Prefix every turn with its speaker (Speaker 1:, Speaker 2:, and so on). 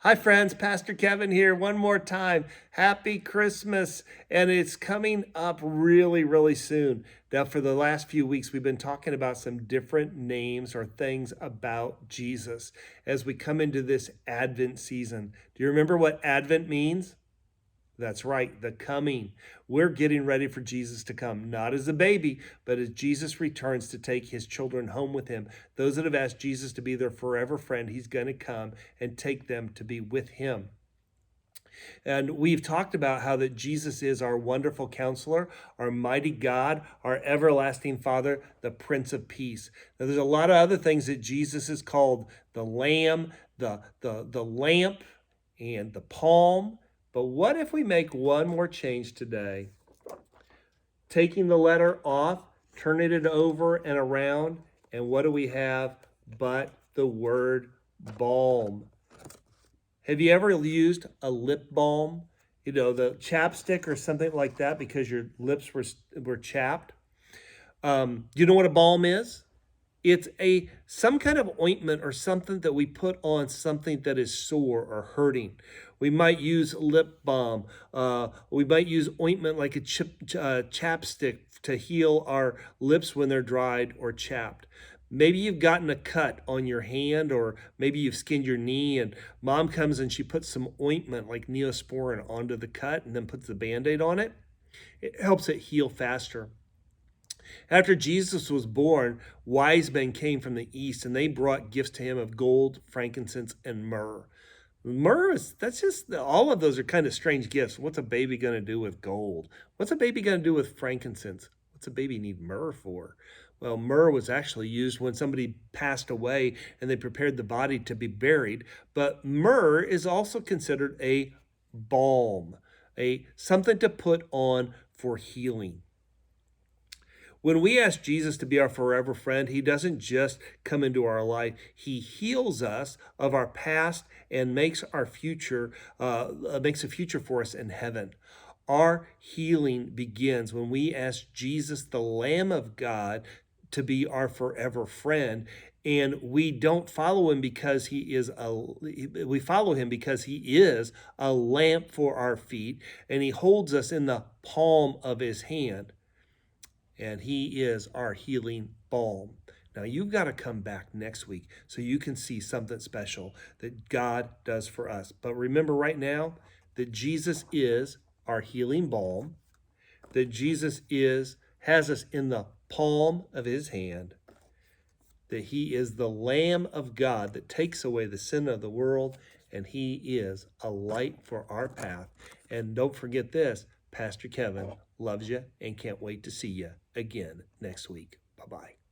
Speaker 1: Hi, friends. Pastor Kevin here. One more time. Happy Christmas. And it's coming up really, really soon. Now, for the last few weeks, we've been talking about some different names or things about Jesus as we come into this Advent season. Do you remember what Advent means? That's right, the coming. We're getting ready for Jesus to come, not as a baby, but as Jesus returns to take his children home with him. Those that have asked Jesus to be their forever friend, he's going to come and take them to be with him. And we've talked about how that Jesus is our wonderful counselor, our mighty God, our everlasting Father, the Prince of Peace. Now, there's a lot of other things that Jesus is called: the Lamb, the lamp, and the palm. But what if we make one more change today? Taking the letter off, turning it over and around, and what do we have but the word balm? Have you ever used a lip balm? You know, the chapstick or something like that because your lips were chapped. You know what a balm is? It's some kind of ointment or something that we put on something that is sore or hurting. We might use lip balm. We might use ointment like a chapstick to heal our lips when they're dried or chapped. Maybe you've gotten a cut on your hand, or maybe you've skinned your knee, and mom comes and she puts some ointment like Neosporin onto the cut and then puts the Band-Aid on it. It helps it heal faster. After Jesus was born, wise men came from the east and they brought gifts to him of gold, frankincense, and myrrh. That's just, all of those are kind of strange gifts. What's a baby going to do with gold? What's a baby going to do with frankincense? What's a baby need myrrh for? Well, myrrh was actually used when somebody passed away and they prepared the body to be buried. But myrrh is also considered a balm, something to put on for healing. When we ask Jesus to be our forever friend, he doesn't just come into our life. He heals us of our past and makes a future for us in heaven. Our healing begins when we ask Jesus, the Lamb of God, to be our forever friend. And we don't follow him because we follow him because he is a lamp for our feet, and he holds us in the palm of his hand. And he is our healing balm. Now, you've got to come back next week so you can see something special that God does for us. But remember right now that Jesus is our healing balm, that Jesus has us in the palm of his hand, that he is the Lamb of God that takes away the sin of the world, and he is a light for our path. And don't forget this, Pastor Kevin loves you and can't wait to see you again next week. Bye-bye.